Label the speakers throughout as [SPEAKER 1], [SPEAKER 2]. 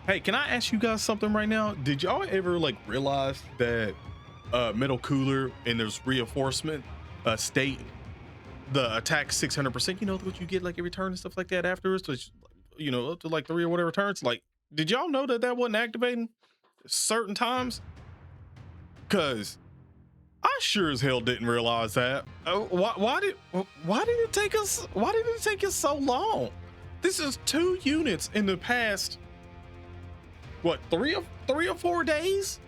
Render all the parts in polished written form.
[SPEAKER 1] Hey, can I ask you guys something right now? Did y'all ever like realize that Metal Cooler in this reinforcement state, the attack 600%, you know what you get like every turn and stuff like that afterwards, which, you know, up to like 3 or whatever turns? Like, did y'all know that that wasn't activating certain times? Because I sure as hell didn't realize that. Why did it take us? Why did it take us so long? This is 2 units in the past, what, 3 or 4 days?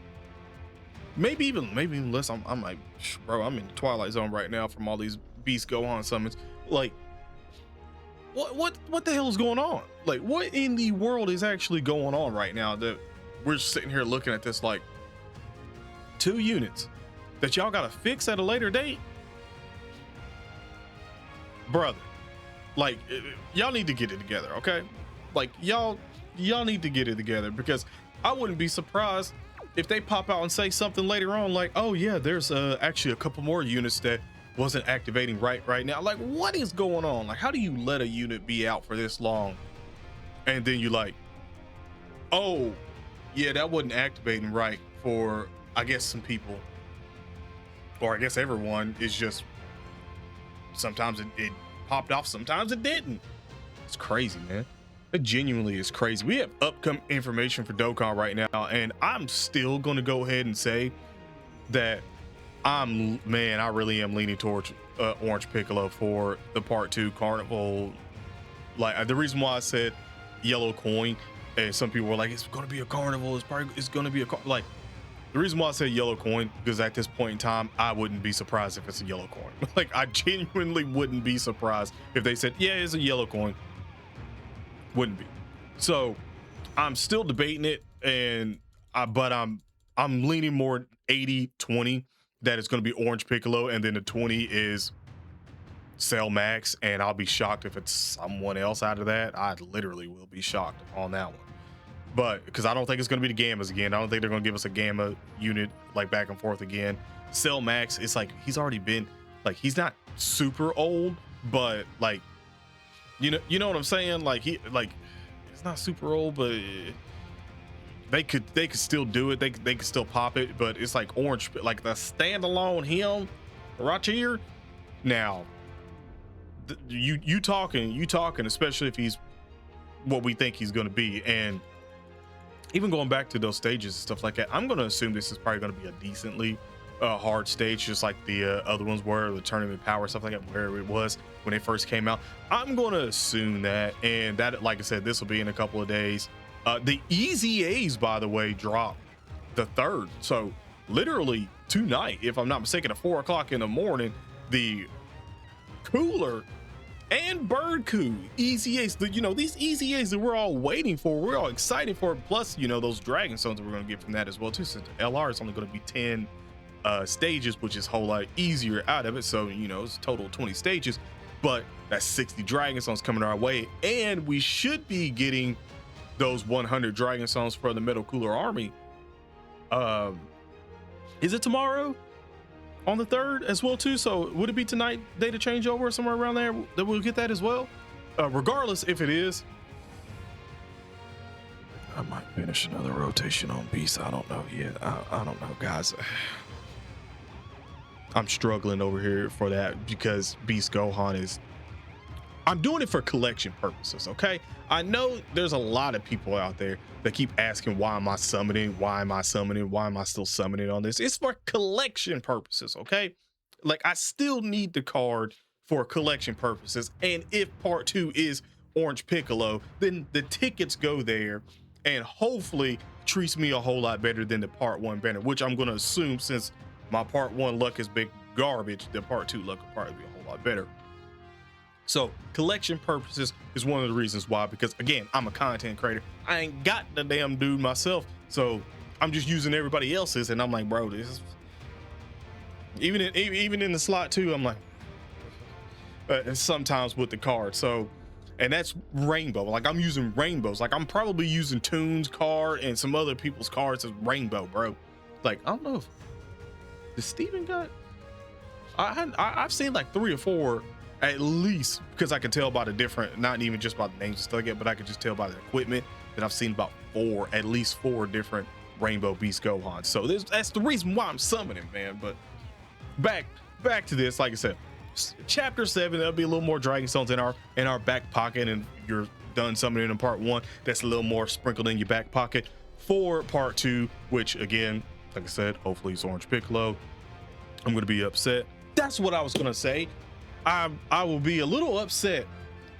[SPEAKER 1] Maybe even less. I'm like, bro, I'm in the Twilight Zone right now from all these Beast Gohan summons. Like, what the hell is going on? Like, what in the world is actually going on right now that we're sitting here looking at this? Like, 2 units that y'all gotta fix at a later date, brother. Like, y'all need to get it together, okay? Like, y'all need to get it together, because I wouldn't be surprised if they pop out and say something later on like, oh yeah, there's actually a couple more units that wasn't activating right now. Like, what is going on? Like, how do you let a unit be out for this long and then you like, oh yeah, that wasn't activating right for, I guess, some people, or I guess everyone. Is just sometimes it popped off, sometimes it didn't. It's crazy, man. It genuinely is crazy. We have upcoming information for Dokkan right now, and I'm still going to go ahead and say that I really am leaning towards Orange Piccolo for the part 2 Carnival. Like, the reason why I said yellow coin, and some people were like, it's going to be a Carnival, it's going to be a like, the reason why I say yellow coin, because at this point in time, I wouldn't be surprised if it's a yellow coin. Like, I genuinely wouldn't be surprised if they said, yeah, it's a yellow coin. Wouldn't be. So I'm still debating it, and but I'm leaning more 80-20 that it's going to be Orange Piccolo, and then the 20 is Cell Max, and I'll be shocked if it's someone else out of that. I literally will be shocked on that one. But because I don't think it's going to be the Gammas again. I don't think they're going to give us a Gamma unit like back and forth again. Cell Max, it's like he's already been, like, he's not super old, but like, you know what I'm saying? Like, he's not super old, but they could still do it. They could still pop it, but it's like Orange, like the standalone him right here. Now, you talking, especially if he's what we think he's going to be. And even going back to those stages and stuff like that, I'm going to assume this is probably going to be a decently hard stage, just like the other ones were, the tournament power, stuff like that, where it was when it first came out. I'm going to assume that, and that, like I said, this will be in a couple of days. The EZAs, by the way, drop the 3rd, so literally tonight, if I'm not mistaken, at 4 o'clock in the morning, the Cooler and Birdku EZAs, you know, these EZAs that we're all waiting for, we're all excited for, plus, you know, those Dragon Stones that we're going to get from that as well too, since LR is only going to be 10 stages, which is a whole lot easier out of it. So, you know, it's a total of 20 stages, but that's 60 Dragon Stones coming our way, and we should be getting those 100 Dragon Stones for the Metal Cooler army. Is it tomorrow on the 3rd as well too? So would it be tonight data changeover or somewhere around there that we'll get that as well? Regardless if it is, I might finish another rotation on Beast. I don't know yet. I don't know, guys. I'm struggling over here for that because Beast Gohan is, I'm doing it for collection purposes, okay? I know there's a lot of people out there that keep asking, why am I summoning? Why am I summoning? Why am I still summoning on this? It's for collection purposes, okay? Like, I still need the card for collection purposes. And if part 2 is Orange Piccolo, then the tickets go there and hopefully treats me a whole lot better than the part 1 banner, which I'm going to assume, since my part 1 luck is big garbage, the part 2 luck will probably be a whole lot better. So collection purposes is one of the reasons why, because again, I'm a content creator. I ain't got the damn dude myself, so I'm just using everybody else's, and I'm like, bro, this is even in the slot too. I'm like, sometimes with the card. So, and that's Rainbow. Like, I'm using rainbows. Like, I'm probably using Toon's card and some other people's cards as rainbow, bro. Like, I don't know if does Steven got. I've seen like 3 or 4 at least, because I can tell by the different, not even just by the names and stuff like that, but I can just tell by the equipment that I've seen about at least four different Rainbow Beast Gohan. So that's the reason why I'm summoning, man. But back to this, like I said, chapter 7, there'll be a little more Dragon Stones in our back pocket, and you're done summoning in part 1. That's a little more sprinkled in your back pocket for part 2, which again, like I said, hopefully it's Orange Piccolo. I'm gonna be upset. That's what I was gonna say. I will be a little upset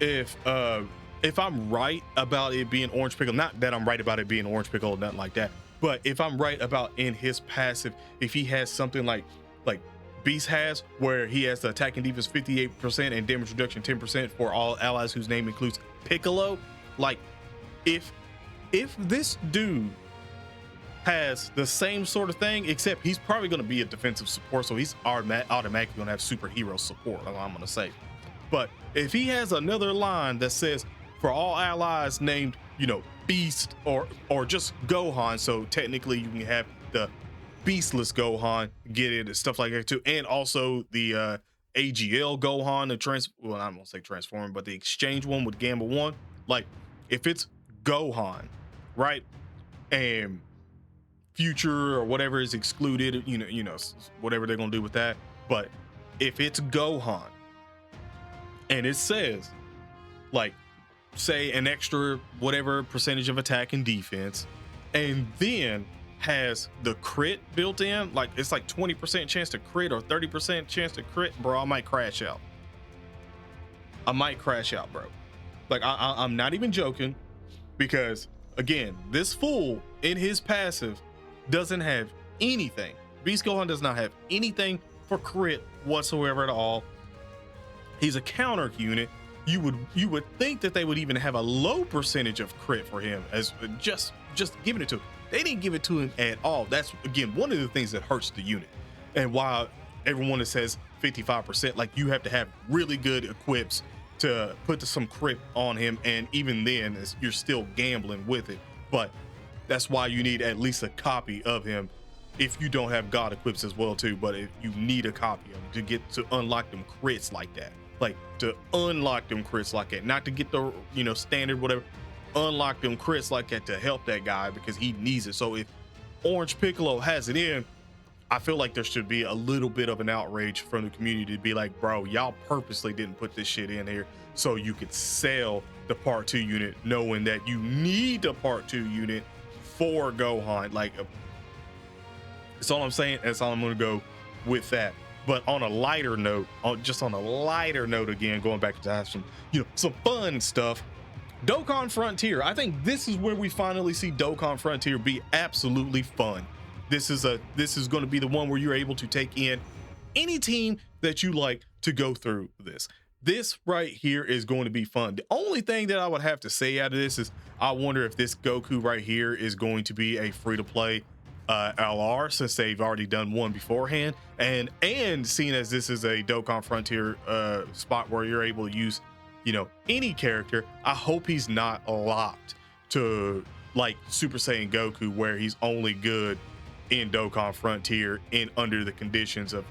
[SPEAKER 1] if I'm right about it being Orange Piccolo. Not that I'm right about it being Orange Piccolo, nothing like that. But if I'm right about in his passive, if he has something like Beast has, where he has the attack and defense 58% and damage reduction 10% for all allies whose name includes Piccolo. Like, if this dude has the same sort of thing, except he's probably going to be a defensive support, so he's automatically going to have superhero support, that's what I'm going to say. But if he has another line that says for all allies named, Beast or just Gohan, so technically you can have the beastless Gohan get it and stuff like that too, and also the AGL Gohan, I'm gonna say transform, but the exchange one with Gamma 1. Like, if it's Gohan, right, and Future or whatever is excluded, whatever they're gonna do with that. But if it's Gohan and it says, like, say an extra whatever percentage of attack and defense, and then has the crit built in, like it's like 20% chance to crit or 30% chance to crit, bro, I might crash out. Bro. Like, I'm not even joking, because again, this fool in his passive doesn't have anything. Beast Gohan does not have anything for crit whatsoever at all. He's a counter unit. You would think that they would even have a low percentage of crit for him, as just giving it to him. They didn't give it to him at all. That's, again, one of the things that hurts the unit. And while everyone that says 55%, like, you have to have really good equips to put some crit on him, and even then you're still gambling with it. But that's why you need at least a copy of him, if you don't have God equips as well too. But if you need a copy of him to get to unlock them crits like that, not to get the standard whatever, unlock them crits like that to help that guy, because he needs it. So if Orange Piccolo has it in, I feel like there should be a little bit of an outrage from the community to be like, bro, y'all purposely didn't put this shit in here so you could sell the part 2 unit, knowing that you need the part 2 unit for Gohan. Like, that's all I'm saying. That's all I'm gonna go with that. But on a lighter note, again, going back to have some fun stuff, Dokan Frontier. I think this is where we finally see Dokan Frontier be absolutely fun. This is going to be the one where you're able to take in any team that you like to go through this. This right here is going to be fun. The only thing that I would have to say out of this is, I wonder if this Goku right here is going to be a free-to-play LR, since they've already done one beforehand, and seeing as this is a Dokan Frontier spot where you're able to use any character, I hope he's not locked to like Super Saiyan Goku, where he's only good in Dokan Frontier in under the conditions of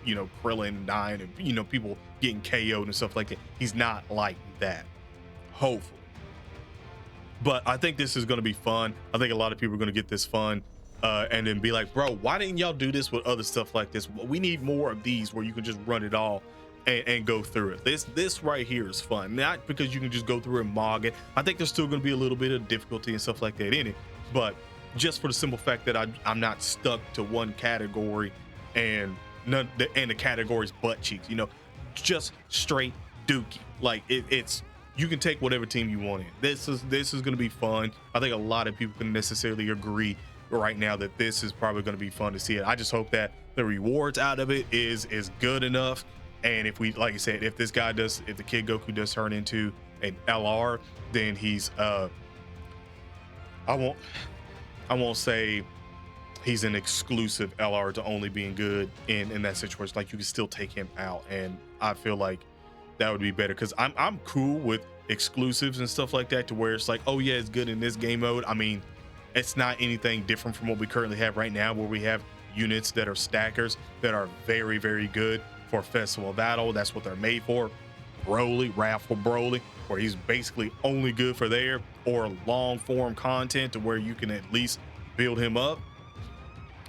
[SPEAKER 1] Krillin dying and people getting KO'd and stuff like that. He's not like that, hopefully. But I think this is going to be fun. I think a lot of people are going to get this fun and then be like, bro, why didn't y'all do this with other stuff like this? We need more of these where you can just run it all and go through it. This right here is fun, not because you can just go through and mog it. I think there's still going to be a little bit of difficulty and stuff like that in it, but just for the simple fact that I'm not stuck to one category and the category's butt cheeks, just straight dookie. Like, it's you can take whatever team you want in. This is going to be fun. I think a lot of people can necessarily agree right now that this is probably going to be fun to see it. I just hope that the rewards out of it is good enough. And if we, like I said, if the kid Goku does turn into an LR, then he's I won't say he's an exclusive LR to only being good in that situation. Like, you can still take him out, and I feel like that would be better, because I'm cool with exclusives and stuff like that, to where it's like, oh yeah, it's good in this game mode. I mean, it's not anything different from what we currently have right now, where we have units that are stackers that are very, very good for festival battle. That's what they're made for. Broly, Raffle Broly, where he's basically only good for there, or long form content to where you can at least build him up.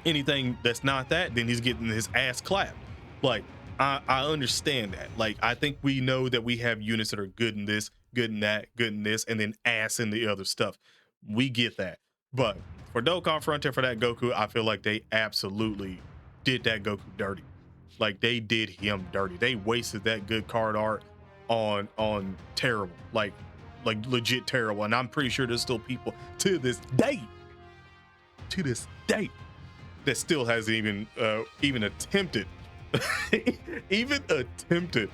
[SPEAKER 1] Anything that's not that, then he's getting his ass clapped. Like, I understand that. Like, I think we know that we have units that are good in this, good in that, good in this, and then ass in the other stuff. We get that. But for Dokan Frontier, for that Goku, I feel like they absolutely did that Goku dirty. Like, they did him dirty. They wasted that good card art on terrible, like legit terrible. And I'm pretty sure there's still people to this day that still hasn't even attempted even attempted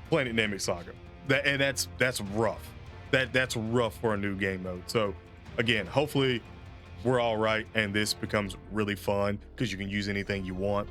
[SPEAKER 1] Planet Namek Saga. That's rough. That's rough for a new game mode. So again, hopefully we're all right and this becomes really fun, because you can use anything you want,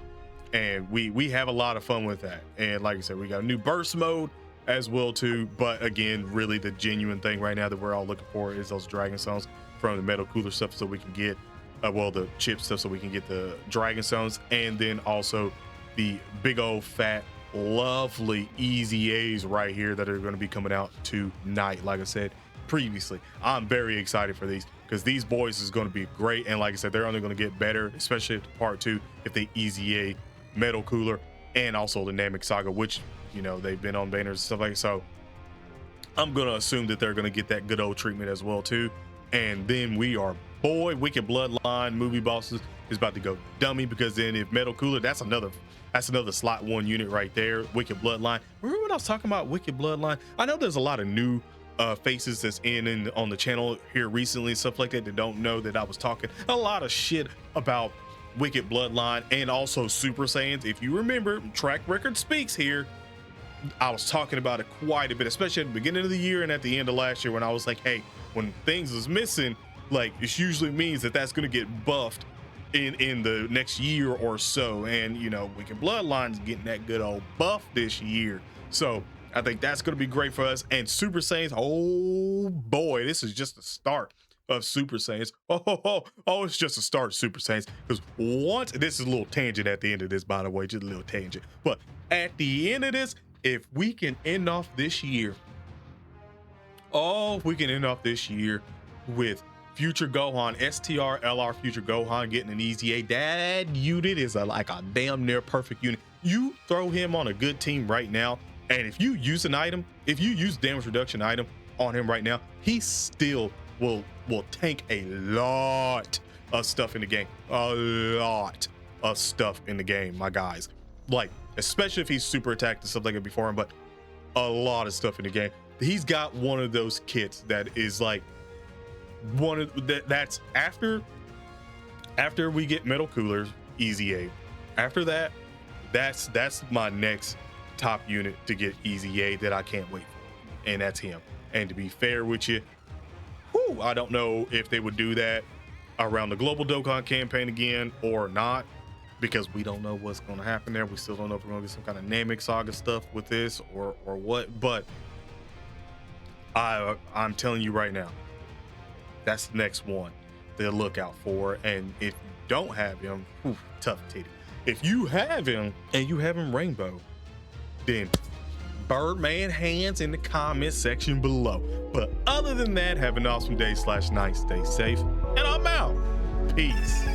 [SPEAKER 1] and we have a lot of fun with that. And like I said, we got a new burst mode as well too. But again, really the genuine thing right now that we're all looking for is those Dragon Stones from the Metal Cooler stuff, so we can get the chip stuff, so we can get the Dragon Stones, and then also the big old fat lovely EZAs right here that are going to be coming out tonight. Like I said previously, I'm very excited for these, because these boys is going to be great. And like I said, they're only going to get better, especially after part 2, if they EZA Metal Cooler and also the Namek Saga, which, you know, they've been on banners and stuff like that. So I'm going to assume that they're going to get that good old treatment as well too. And then Wicked Bloodline movie bosses is about to go dummy, because then if Metal Cooler, that's another slot 1 unit right there. Wicked Bloodline. Remember when I was talking about Wicked Bloodline? I know there's a lot of new faces that's on the channel here recently and stuff like that don't know that I was talking a lot of shit about Wicked Bloodline and also Super Saiyans. If you remember, track record speaks here. I was talking about it quite a bit, especially at the beginning of the year and at the end of last year, when I was like, hey, when things is missing, like, it usually means that that's going to get buffed in the next year or so. And, you know, Wicked Bloodline's getting that good old buff this year. So I think that's going to be great for us. And Super Saiyans, oh boy, this is just the start of Super Saiyans. Oh, it's just a start of Super Saiyans. Because once, this is a little tangent at the end of this, by the way, just a little tangent. But at the end of this, if we can end off this year, with Future Gohan, STR Future Gohan getting an EZA, that unit is like a damn near perfect unit. You throw him on a good team right now, and if you use an item, if you use damage reduction item on him right now, he still will tank a lot of stuff in the game. A lot of stuff in the game, my guys. Like, especially if he's super attacked and stuff like that before him, but a lot of stuff in the game. He's got one of those kits that is like that's after we get Metal Coolers EZA. After that, that's my next top unit to get EZA that I can't wait for, and that's him. And to be fair with you, I don't know if they would do that around the global Dokkan campaign again or not, because we don't know what's going to happen there. We still don't know if we're going to get some kind of Namek Saga stuff with this or what. But I'm telling you right now, that's the next one to look out for. And if you don't have him, tough titty. If you have him and you have him rainbow, then Birdman hands in the comment section below. But other than that, have an awesome day / night. Stay safe, and I'm out. Peace.